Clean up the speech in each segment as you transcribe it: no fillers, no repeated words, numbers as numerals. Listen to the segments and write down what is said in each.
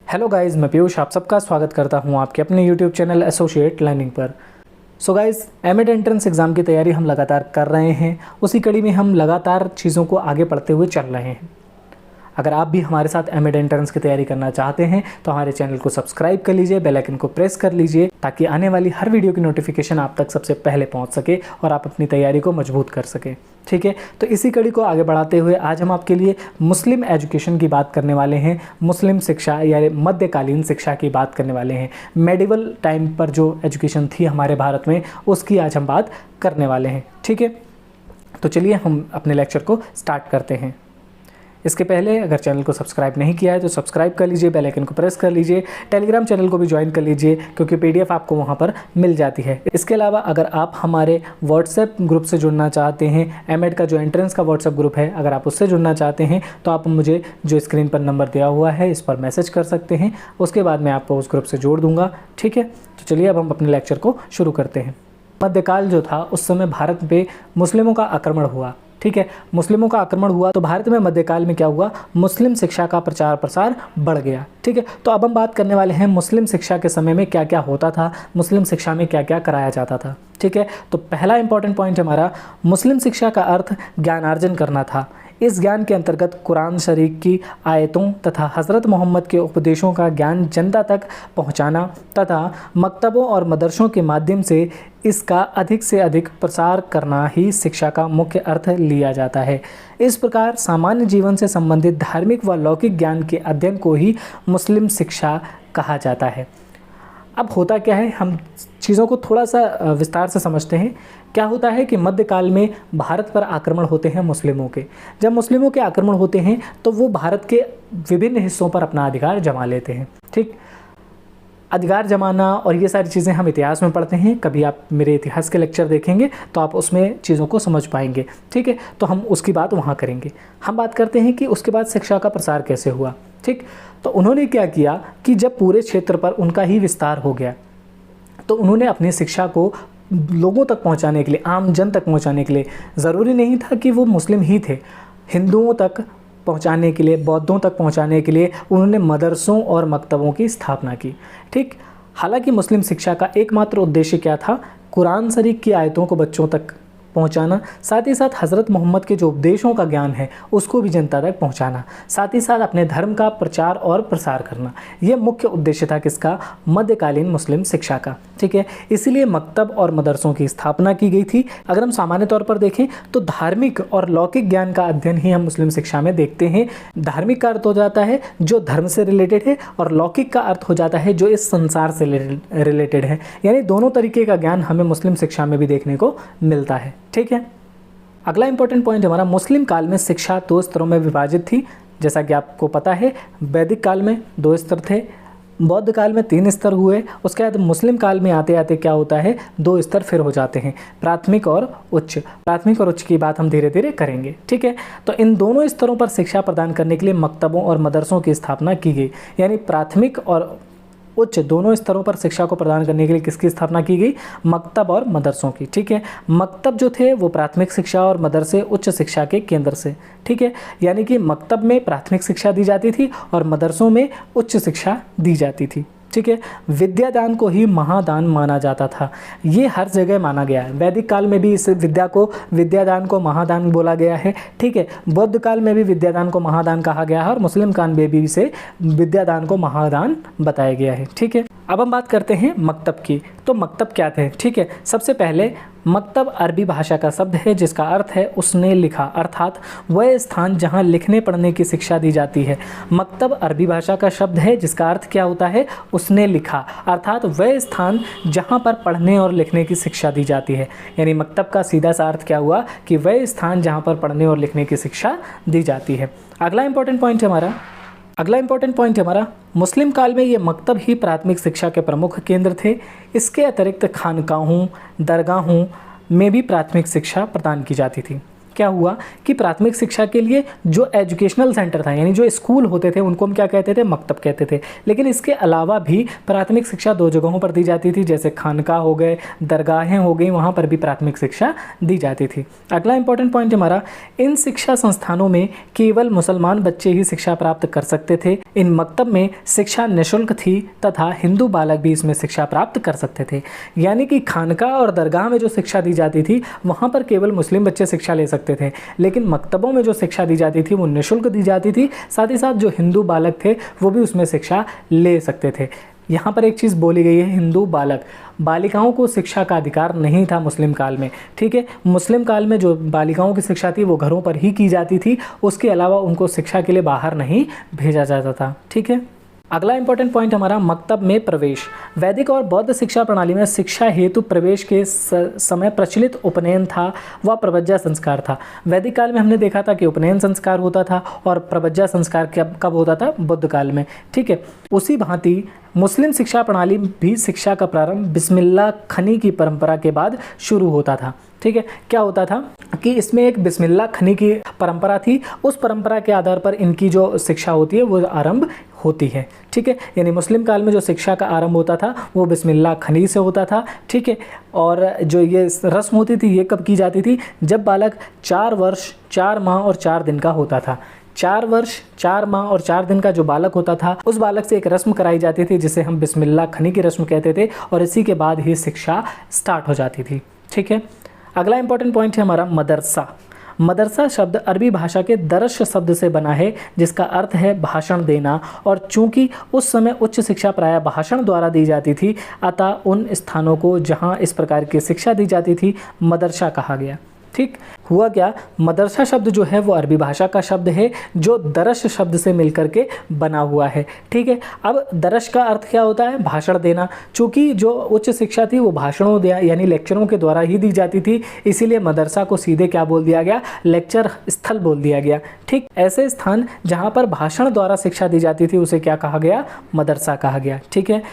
Hello guys, मैं पीयूष आप सबका स्वागत करता हूं आपके अपने यूट्यूब चैनल एसोसिएट लर्निंग पर। So guys, M Ed entrance exam की तैयारी हम लगातार कर रहे हैं। उसी कड़ी में हम लगातार चीज़ों को आगे बढ़ते हुए चल रहे हैं। अगर आप भी हमारे साथ एमएड एंट्रेंस की तैयारी करना चाहते हैं तो हमारे चैनल को सब्सक्राइब कर लीजिए, बेल आइकन को प्रेस कर लीजिए ताकि आने वाली हर वीडियो की नोटिफिकेशन आप तक सबसे पहले पहुंच सके और आप अपनी तैयारी को मजबूत कर सकें। ठीक है, तो इसी कड़ी को आगे बढ़ाते हुए आज हम आपके लिए मुस्लिम एजुकेशन की बात करने वाले हैं। मुस्लिम शिक्षा या मध्यकालीन शिक्षा की बात करने वाले हैं। मेडिवल टाइम पर जो एजुकेशन थी हमारे भारत में, उसकी आज हम बात करने वाले हैं। ठीक है, तो चलिए हम अपने लेक्चर को स्टार्ट करते हैं। इसके पहले अगर चैनल को सब्सक्राइब नहीं किया है तो सब्सक्राइब कर लीजिए, बेल आइकन को प्रेस कर लीजिए, टेलीग्राम चैनल को भी ज्वाइन कर लीजिए क्योंकि पीडीएफ आपको वहां पर मिल जाती है। इसके अलावा अगर आप हमारे व्हाट्सएप ग्रुप से जुड़ना चाहते हैं, एमएड का जो एंट्रेंस का व्हाट्सएप ग्रुप है, अगर आप उससे जुड़ना चाहते हैं तो आप मुझे जो स्क्रीन पर नंबर दिया हुआ है इस पर मैसेज कर सकते हैं। उसके बाद मैं आपको उस ग्रुप से जोड़ दूँगा। ठीक है, तो चलिए अब हम अपने लेक्चर को शुरू करते हैं। मध्यकाल जो था उस समय भारत पे मुस्लिमों का आक्रमण हुआ। ठीक है, मुस्लिमों का आक्रमण हुआ तो भारत में मध्यकाल में क्या हुआ, मुस्लिम शिक्षा का प्रचार प्रसार बढ़ गया। ठीक है, तो अब हम बात करने वाले हैं मुस्लिम शिक्षा के समय में क्या क्या होता था, मुस्लिम शिक्षा में क्या क्या कराया जाता था। ठीक है, तो पहला इंपॉर्टेंट पॉइंट हमारा, मुस्लिम शिक्षा का अर्थ ज्ञानार्जन करना था। इस ज्ञान के अंतर्गत कुरान शरीफ की आयतों तथा हज़रत मोहम्मद के उपदेशों का ज्ञान जनता तक पहुंचाना तथा मकतबों और मदरसों के माध्यम से इसका अधिक से अधिक प्रसार करना ही शिक्षा का मुख्य अर्थ लिया जाता है। इस प्रकार सामान्य जीवन से संबंधित धार्मिक व लौकिक ज्ञान के अध्ययन को ही मुस्लिम शिक्षा कहा जाता है। अब होता क्या है, हम चीज़ों को थोड़ा सा विस्तार से समझते हैं। क्या होता है कि मध्यकाल में भारत पर आक्रमण होते हैं मुस्लिमों के। जब मुस्लिमों के आक्रमण होते हैं तो वो भारत के विभिन्न हिस्सों पर अपना अधिकार जमा लेते हैं। ठीक, अधिकार जमाना और ये सारी चीज़ें हम इतिहास में पढ़ते हैं। कभी आप मेरे इतिहास के लेक्चर देखेंगे तो आप उसमें चीज़ों को समझ पाएंगे। ठीक है, तो हम उसकी बात वहाँ करेंगे। हम बात करते हैं कि उसके बाद शिक्षा का प्रसार कैसे हुआ। ठीक, तो उन्होंने क्या किया कि जब पूरे क्षेत्र पर उनका ही विस्तार हो गया तो उन्होंने अपनी शिक्षा को लोगों तक पहुंचाने के लिए, आम जन तक पहुंचाने के लिए, ज़रूरी नहीं था कि वो मुस्लिम ही थे, हिंदुओं तक पहुंचाने के लिए, बौद्धों तक पहुंचाने के लिए उन्होंने मदरसों और मकतबों की स्थापना की। ठीक, हालांकि मुस्लिम शिक्षा का एकमात्र उद्देश्य क्या था, कुरान शरीफ की आयतों को बच्चों तक पहुंचाना, साथ ही साथ हज़रत मोहम्मद के जो उपदेशों का ज्ञान है उसको भी जनता तक पहुंचाना, साथ ही साथ अपने धर्म का प्रचार और प्रसार करना। यह मुख्य उद्देश्य था किसका, मध्यकालीन मुस्लिम शिक्षा का। ठीक है, इसीलिए मकतब और मदरसों की स्थापना की गई थी। अगर हम सामान्य तौर पर देखें तो धार्मिक और लौकिक ज्ञान का अध्ययन ही हम मुस्लिम शिक्षा में देखते हैं। धार्मिक का अर्थ हो जाता है जो धर्म से रिलेटेड है और लौकिक का अर्थ हो जाता है जो इस संसार से रिलेटेड है। यानी दोनों तरीके का ज्ञान हमें मुस्लिम शिक्षा में भी देखने को मिलता है। ठीक है, अगला इंपॉर्टेंट पॉइंट हमारा, मुस्लिम काल में शिक्षा 2 स्तरों में विभाजित थी। जैसा कि आपको पता है, वैदिक काल में 2 स्तर थे, बौद्ध काल में 3 स्तर हुए, उसके बाद मुस्लिम काल में आते आते क्या होता है, 2 स्तर फिर हो जाते हैं, प्राथमिक और उच्च। प्राथमिक और उच्च की बात हम धीरे धीरे करेंगे। ठीक है, तो इन दोनों स्तरों पर शिक्षा प्रदान करने के लिए मकतबों और मदरसों की स्थापना की गई। यानी प्राथमिक और उच्च दोनों स्तरों पर शिक्षा को प्रदान करने के लिए किसकी स्थापना की गई, मकतब और मदरसों की। ठीक है, मकतब जो थे वो प्राथमिक शिक्षा और मदरसे उच्च शिक्षा के केंद्र से। ठीक है, यानी कि मकतब में प्राथमिक शिक्षा दी जाती थी और मदरसों में उच्च शिक्षा दी जाती थी। ठीक है, विद्यादान को ही महादान माना जाता था। ये हर जगह माना गया है। वैदिक काल में भी इस विद्यादान को महादान बोला गया है। ठीक है, बौद्ध काल में भी विद्यादान को महादान कहा गया है और मुस्लिम काल में भी इसे विद्यादान को महादान बताया गया है। ठीक है, अब हम बात करते हैं मकतब की। तो मकतब क्या थे। ठीक है, सबसे पहले मकतब अरबी भाषा का शब्द है जिसका अर्थ है उसने लिखा, अर्थात वह स्थान जहां लिखने पढ़ने की शिक्षा दी जाती है। मकतब अरबी भाषा का शब्द है जिसका अर्थ क्या होता है, उसने लिखा, अर्थात वह स्थान जहां पर पढ़ने और लिखने की शिक्षा दी जाती है। यानी मकतब का सीधा सा अर्थ क्या हुआ कि वह स्थान जहां पर पढ़ने और लिखने की शिक्षा दी जाती है। अगला इंपॉर्टेंट पॉइंट हमारा मुस्लिम काल में ये मकतब ही प्राथमिक शिक्षा के प्रमुख केंद्र थे। इसके अतिरिक्त खानकाहों, दरगाहों में भी प्राथमिक शिक्षा प्रदान की जाती थी। क्या हुआ कि प्राथमिक शिक्षा के लिए जो एजुकेशनल सेंटर था, यानी जो स्कूल होते थे, उनको हम क्या कहते थे, मकतब कहते थे। लेकिन इसके अलावा भी प्राथमिक शिक्षा 2 जगहों पर दी जाती थी, जैसे खानकाह हो गए, दरगाहें हो गई, वहाँ पर भी प्राथमिक शिक्षा दी जाती थी। अगला इंपॉर्टेंट पॉइंट हमारा, इन शिक्षा संस्थानों में केवल मुसलमान बच्चे ही शिक्षा प्राप्त कर सकते थे। इन मकतब में शिक्षा निःशुल्क थी तथा हिंदू बालक भी इसमें शिक्षा प्राप्त कर सकते थे। यानी कि खानकाह और दरगाह में जो शिक्षा दी जाती थी वहाँ पर केवल मुस्लिम बच्चे शिक्षा ले सकते थे, लेकिन मकतबों में जो शिक्षा दी जाती थी वो निःशुल्क दी जाती थी। साथ ही साथ जो हिंदू बालक थे वो भी उसमें शिक्षा ले सकते थे। यहाँ पर एक चीज़ बोली गई है, हिंदू बालक, बालिकाओं को शिक्षा का अधिकार नहीं था मुस्लिम काल में। ठीक है, मुस्लिम काल में जो बालिकाओं की शिक्षा थी वो घरों पर ही की जाती थी, उसके अलावा उनको शिक्षा के लिए बाहर नहीं भेजा जाता था। ठीक है, अगला इंपॉर्टेंट पॉइंट हमारा, मकतब में प्रवेश। वैदिक और बौद्ध शिक्षा प्रणाली में शिक्षा हेतु प्रवेश के समय प्रचलित उपनयन था व प्रवज्जा संस्कार था। वैदिक काल में हमने देखा था कि उपनयन संस्कार होता था और प्रवज्जा संस्कार कब होता था, बुद्ध काल में। ठीक है, उसी भांति मुस्लिम शिक्षा प्रणाली भी शिक्षा का प्रारंभ बिस्मिल्लाह खनी की परंपरा के बाद शुरू होता था। ठीक है, क्या होता था कि इसमें एक बिस्मिल्लाह खनी की परंपरा थी, उस परंपरा के आधार पर इनकी जो शिक्षा होती है वो आरंभ होती है। ठीक है, यानी मुस्लिम काल में जो शिक्षा का आरंभ होता था वो बिस्मिल्लाह खनी से होता था। ठीक है, और जो ये रस्म होती थी ये कब की जाती थी, जब बालक 4 वर्ष 4 माह और 4 दिन का होता था। 4 वर्ष 4 माह और 4 दिन का जो बालक होता था उस बालक से एक रस्म कराई जाती थी जिसे हम बिस्मिल्लाह खनी की रस्म कहते थे, और इसी के बाद ही शिक्षा स्टार्ट हो जाती थी। ठीक है, अगला इंपॉर्टेंट पॉइंट है हमारा मदरसा। मदरसा शब्द अरबी भाषा के दरस शब्द से बना है जिसका अर्थ है भाषण देना, और चूंकि उस समय उच्च शिक्षा प्रायः भाषण द्वारा दी जाती थी, अतः उन स्थानों को जहां इस प्रकार की शिक्षा दी जाती थी मदरसा कहा गया। ठीक, हुआ क्या, मदरसा शब्द जो है वो अरबी भाषा का शब्द है जो दरस शब्द से मिलकर के बना हुआ है। ठीक है, अब दरस का अर्थ क्या होता है, भाषण देना। चूँकि जो उच्च शिक्षा थी वो भाषणों यानी लेक्चरों के द्वारा ही दी जाती थी, इसीलिए मदरसा को सीधे क्या बोल दिया गया, लेक्चर स्थल बोल दिया गया। ठीक, ऐसे स्थान जहाँ पर भाषण द्वारा शिक्षा दी जाती थी उसे क्या कहा गया, मदरसा कहा गया। ठीक है,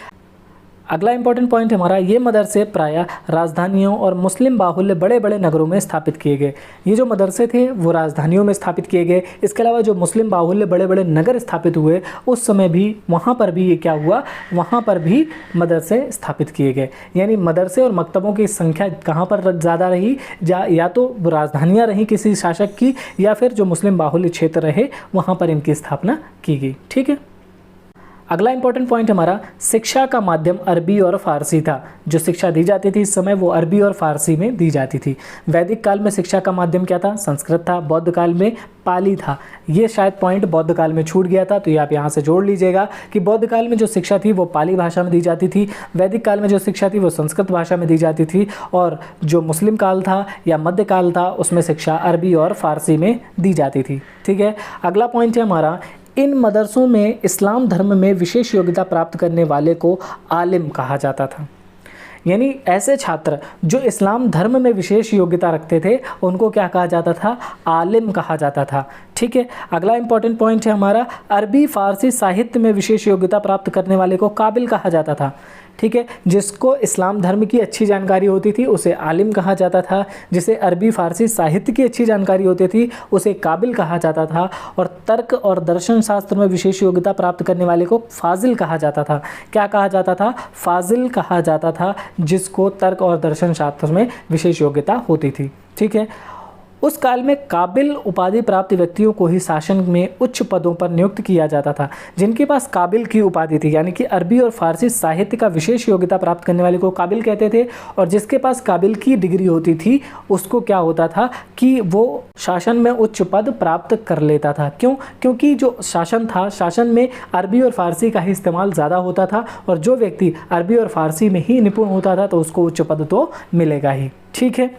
अगला इंपॉर्टेंट पॉइंट हमारा, ये मदरसे प्रायः राजधानियों और मुस्लिम बाहुल्य बड़े बड़े नगरों में स्थापित किए गए। ये जो मदरसे थे वो राजधानियों में स्थापित किए गए। इसके अलावा जो मुस्लिम बाहुल्य बड़े बड़े नगर स्थापित हुए उस समय भी वहाँ पर भी ये क्या हुआ, वहाँ पर भी मदरसे स्थापित किए गए। यानी मदरसे और मकतबों की संख्या कहाँ पर ज़्यादा रही, या तो राजधानियाँ रहीं किसी शासक की, या फिर जो मुस्लिम बाहुल्य क्षेत्र रहे वहाँ पर इनकी स्थापना की गई। ठीक है, अगला इंपॉर्टेंट पॉइंट हमारा, शिक्षा का माध्यम अरबी और फारसी था। जो शिक्षा दी जाती थी इस समय वो अरबी और फारसी में दी जाती थी। वैदिक काल में शिक्षा का माध्यम क्या था, संस्कृत था। बौद्ध काल में पाली था। ये शायद पॉइंट बौद्ध काल में छूट गया था, तो ये आप यहाँ से जोड़ लीजिएगा कि बौद्ध काल में जो शिक्षा थी वो पाली भाषा में दी जाती थी, वैदिक काल में जो शिक्षा थी वो संस्कृत भाषा में दी जाती थी, और जो मुस्लिम काल था या मध्य काल था उसमें शिक्षा अरबी और फारसी में दी जाती थी। ठीक है, अगला पॉइंट है हमारा, इन मदरसों में इस्लाम धर्म में विशेष योग्यता प्राप्त करने वाले को आलिम कहा जाता था। यानी ऐसे छात्र जो इस्लाम धर्म में विशेष योग्यता रखते थे उनको क्या कहा जाता था, आलिम कहा जाता था। ठीक है, अगला इंपॉर्टेंट पॉइंट है हमारा, अरबी फारसी साहित्य में विशेष योग्यता प्राप्त करने वाले को काबिल कहा जाता था। ठीक है, जिसको इस्लाम धर्म की अच्छी जानकारी होती थी उसे आलिम कहा जाता था, जिसे अरबी फारसी साहित्य की अच्छी जानकारी होती थी उसे काबिल कहा जाता था, और तर्क और दर्शन शास्त्र में विशेष योग्यता प्राप्त करने वाले को फाजिल कहा जाता था। क्या कहा जाता था, फाजिल कहा जाता था, जिसको तर्क और दर्शन शास्त्र में विशेष योग्यता होती थी। ठीक है, उस काल में काबिल उपाधि प्राप्त व्यक्तियों को ही शासन में उच्च पदों पर नियुक्त किया जाता था। जिनके पास काबिल की उपाधि थी, यानी कि अरबी और फारसी साहित्य का विशेष योग्यता प्राप्त करने वाले को काबिल कहते थे, और जिसके पास काबिल की डिग्री होती थी उसको क्या होता था कि वो शासन में उच्च पद प्राप्त कर लेता था। क्यों? क्योंकि जो शासन था, शासन में अरबी और फारसी का ही इस्तेमाल ज़्यादा होता था, और जो व्यक्ति अरबी और फारसी में ही निपुण होता था तो उसको उच्च पद तो मिलेगा ही। ठीक है,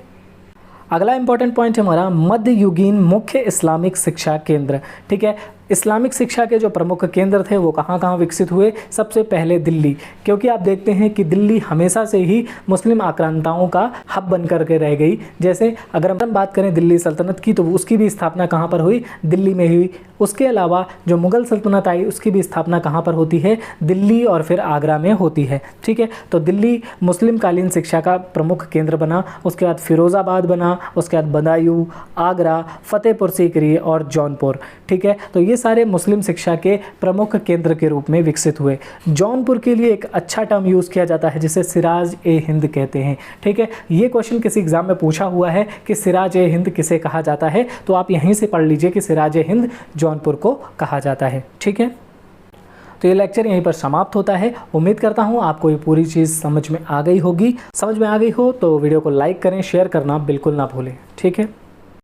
अगला इंपॉर्टेंट पॉइंट है हमारा, मध्ययुगीन मुख्य इस्लामिक शिक्षा केंद्र। ठीक है, इस्लामिक शिक्षा के जो प्रमुख केंद्र थे वो कहाँ कहाँ विकसित हुए? सबसे पहले दिल्ली, क्योंकि आप देखते हैं कि दिल्ली हमेशा से ही मुस्लिम आक्रांताओं का हब बन करके रह गई। जैसे अगर हम बात करें दिल्ली सल्तनत की, तो उसकी भी स्थापना कहाँ पर हुई? दिल्ली में हुई। उसके अलावा जो मुग़ल सल्तनत आई उसकी भी स्थापना कहाँ पर होती है? दिल्ली और फिर आगरा में होती है। ठीक है, तो दिल्ली मुस्लिम कालीन शिक्षा का प्रमुख केंद्र बना। उसके बाद फिरोज़ाबाद बना, उसके बाद बदायूं, आगरा, फतेहपुर सीकरी और जौनपुर। ठीक है, तो ये सारे मुस्लिम शिक्षा के प्रमुख केंद्र के रूप में विकसित हुए। जौनपुर के लिए एक अच्छा टर्म यूज़ किया जाता है जिसे सिराज ए हिंद कहते हैं। ठीक है, ये क्वेश्चन किसी एग्जाम में पूछा हुआ है कि सिराज ए हिंद किसे कहा जाता है, तो आप यहीं से पढ़ लीजिए कि सिराज ए हिंद जौनपुर को कहा जाता है। ठीक है, तो ये लेक्चर यहीं पर समाप्त होता है। उम्मीद करता हूँ आपको ये पूरी चीज़ समझ में आ गई होगी। समझ में आ गई हो तो वीडियो को लाइक करें, शेयर करना बिल्कुल ना भूलें। ठीक है।